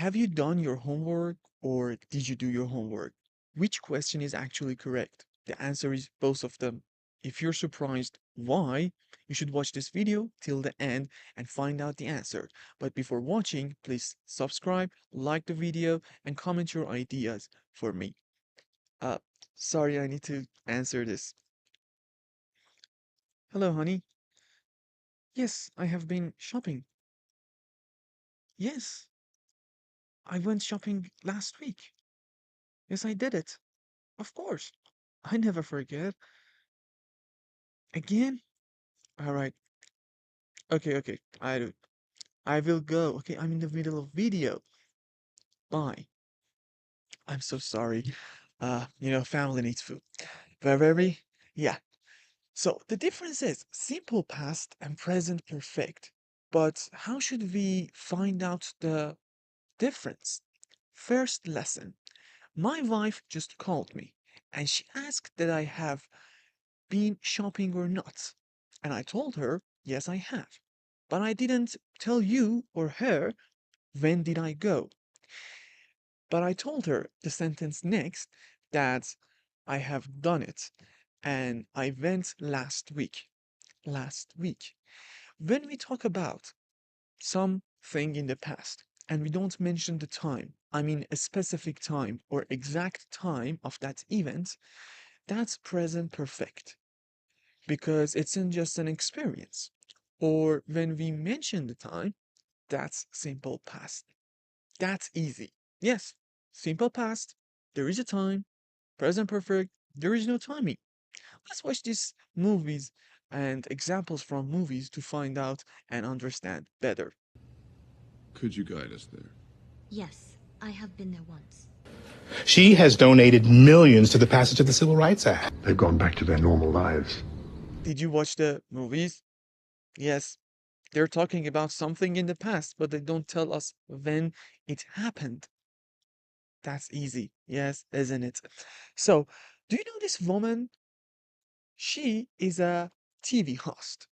Have you done your homework or did you do your homework? Which question is actually correct? The answer is both of them. If you're surprised why, you should watch this video till the end and find out the answer. But before watching, please subscribe, like the video, and comment your ideas for me. Uh, sorry, I need to answer this. Hello, honey. Yes, I have been shopping. Yes, I went shopping last week. Yes, I did it. Of course. I never forget. Again? All right. Okay, okay. I will go. Okay, I'm in the middle of video. Bye. I'm so sorry. Family needs food. Very, yeah. So the difference is simple past and present perfect. But how should we find out the difference? First lesson. My wife just called me and she asked that I have been shopping or not. And I told her, yes, I have. But I didn't tell you or her when did I go. But I told her the sentence next that I have done it and I went last week. Last week. When we talk about something in the past and we don't mention the time, I mean a specific time or exact time of that event, that's present perfect because it's in just an experience. Or when we mention the time, that's simple past. That's easy. Yes, simple past, there is a time, present perfect, there is no timing. Let's watch these movies and examples from movies to find out and understand better. Could you guide us there? Yes, I have been there once. She has donated millions to the passage of the Civil Rights Act. They've gone back to their normal lives. Did you watch the movies? Yes, they're talking about something in the past, but they don't tell us when it happened. That's easy. Yes, isn't it? So, do you know this woman? She is a TV host.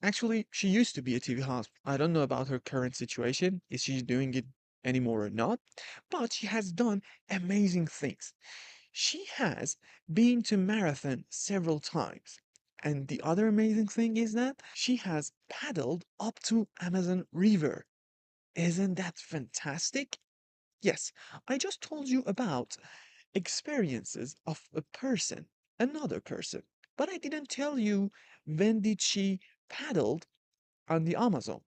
Actually, she used to be a TV host. I don't know about her current situation. Is she doing it anymore or not? But she has done amazing things. She has been to marathon several times. And the other amazing thing is that she has paddled up to Amazon River. Isn't that fantastic? Yes, I just told you about experiences of a person, another person. But I didn't tell you when did she paddled on the Amazon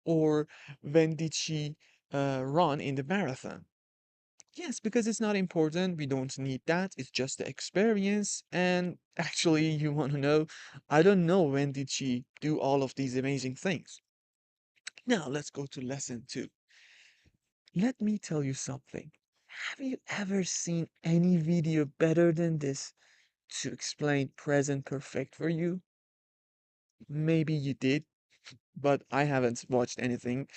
or when did she run in the marathon. Yes, because it's not important. We don't need that. It's just the experience. And actually, you want to know, I don't know when did she do all of these amazing things. Now, let's go to lesson two. Let me tell you something. Have you ever seen any video better than this to explain present perfect for you? Maybe you did, but I haven't watched anything.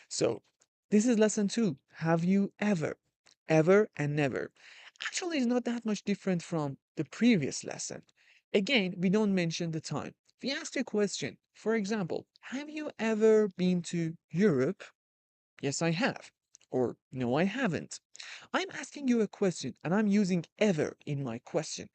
So, this is lesson two. Have you ever, ever, and never? Actually, it's not that much different from the previous lesson. Again, we don't mention the time. We asked a question. For example, have you ever been to Europe? Yes, I have. Or no, I haven't. I'm asking you a question and I'm using ever in my question.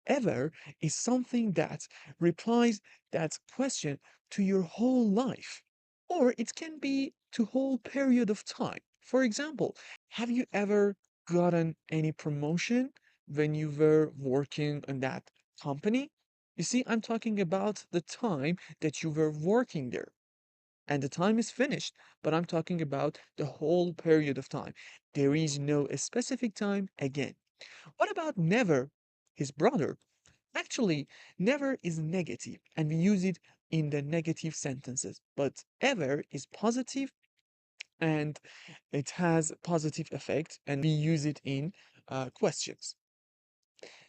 Ever is something that replies that question to your whole life. Or it can be to whole period of time. For example, have you ever gotten any promotion when you were working in that company? You see, I'm talking about the time that you were working there and the time is finished, but I'm talking about the whole period of time. There is no specific time again. What about never, his brother? Actually, never is negative, and we use it in the negative sentences, but ever is positive and it has positive effect, and we use it in questions.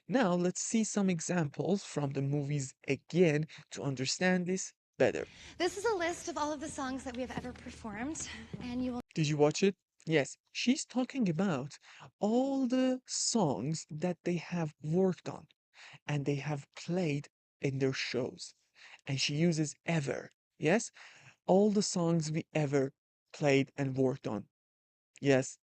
Now, let's see some examples from the movies again to understand this better. This is a list of all of the songs that we have ever performed, and you will. Did you watch it? Yes, she's talking about all the songs that they have worked on and they have played in their shows. And she uses ever. Yes, all the songs we ever played and worked on. Yes,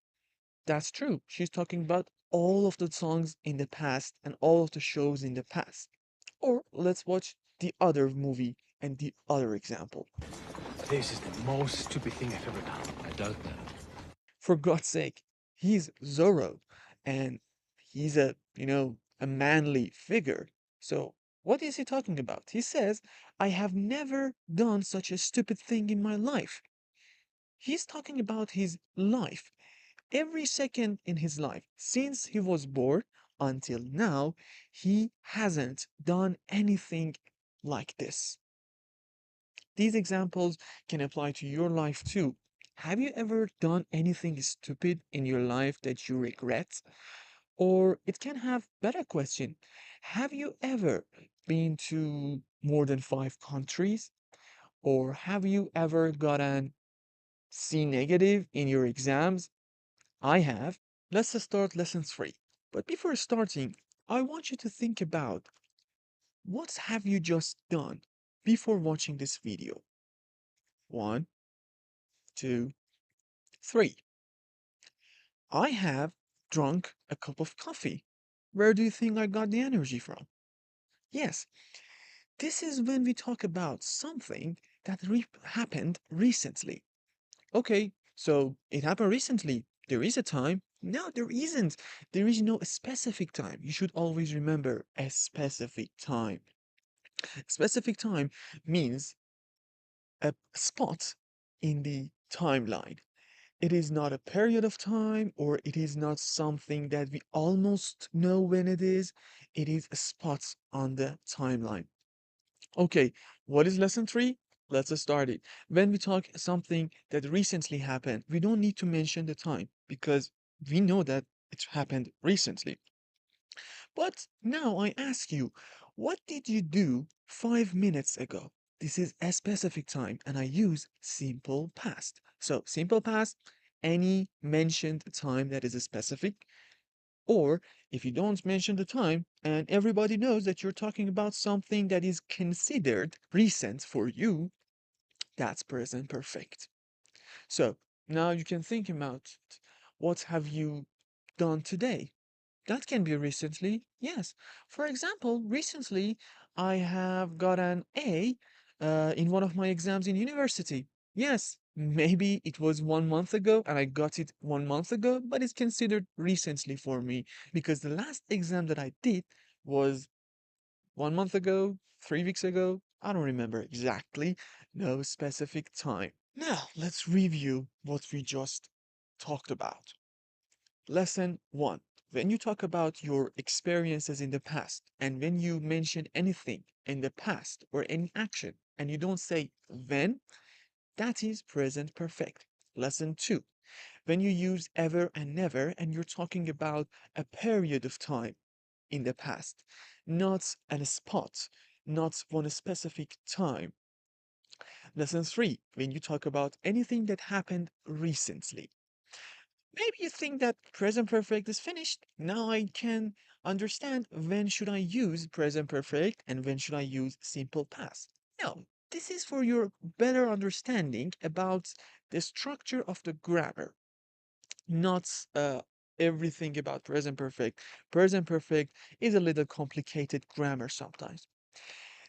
that's true. She's talking about all of the songs in the past and all of the shows in the past. Or let's watch the other movie and the other example. This is the most stupid thing I've ever done. I doubt that. For God's sake, he's Zorro and he's a manly figure. So what is he talking about? He says, I have never done such a stupid thing in my life. He's talking about his life. Every second in his life, since he was born until now, he hasn't done anything like this. These examples can apply to your life too. Have you ever done anything stupid in your life that you regret? Or it can have better question. Have you ever been to more than 5 countries? Or have you ever gotten C negative in your exams? I have. Let's start lesson 3. But before starting, I want you to think about what have you just done before watching this video? 1, 2, 3. I have drunk a cup of coffee. Where do you think I got the energy from? Yes, this is when we talk about something that happened recently. Okay, so it happened recently. There is a time. No, there isn't. There is no specific time. You should always remember a specific time. Specific time means a spot in the timeline. It is not a period of time or it is not something that we almost know when it is. It is a spot on the timeline. Okay, what is lesson 3? Let's start it. When we talk something that recently happened, we don't need to mention the time because we know that it happened recently. But now I ask you, what did you do 5 minutes ago? This is a specific time and I use simple past. So simple past, any mentioned time that is a specific, or if you don't mention the time and everybody knows that you're talking about something that is considered recent for you, that's present perfect. So now you can think about what have you done today? That can be recently, yes. For example, recently I have got an A in one of my exams in university. Yes, maybe it was 1 month ago and I got it 1 month ago, but it's considered recently for me because the last exam that I did was 1 month ago, 3 weeks ago. I don't remember exactly, no specific time. Now, let's review what we just talked about. Lesson 1. When you talk about your experiences in the past, and when you mention anything in the past or any action, and you don't say when, that is present perfect. Lesson 2. When you use ever and never, and you're talking about a period of time in the past, not a spot, not one specific time. Lesson 3. When you talk about anything that happened recently. Maybe you think that present perfect is finished. Now I can understand when should I use present perfect and when should I use simple past. No, this is for your better understanding about the structure of the grammar, not everything about present perfect. Present perfect is a little complicated grammar sometimes.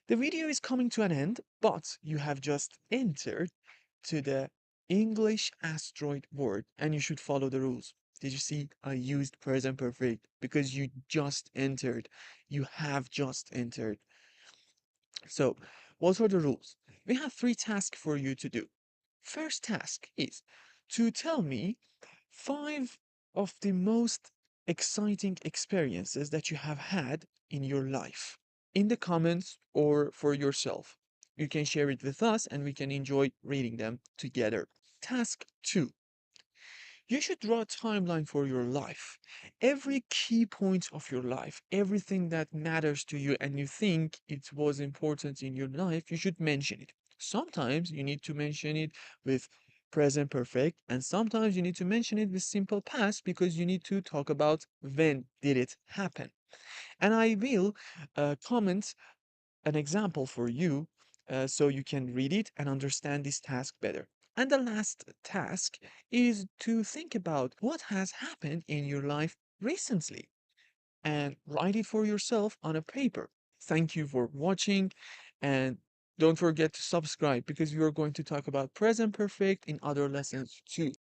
The video is coming to an end, but you have just entered to the English asteroid word and you should follow the rules. Did you see? I used present perfect because you just entered. You have just entered. So, what are the rules? We have 3 tasks for you to do. First task is to tell me 5 of the most exciting experiences that you have had in your life in the comments or for yourself. You can share it with us and we can enjoy reading them together. Task 2. You should draw a timeline for your life. Every key point of your life, everything that matters to you and you think it was important in your life, you should mention it. Sometimes you need to mention it with present perfect, and sometimes you need to mention it with simple past because you need to talk about when did it happen. And I will comment an example for you so you can read it and understand this task better. And the last task is to think about what has happened in your life recently and write it for yourself on a paper. Thank you for watching, and don't forget to subscribe because we are going to talk about present perfect in other lessons too.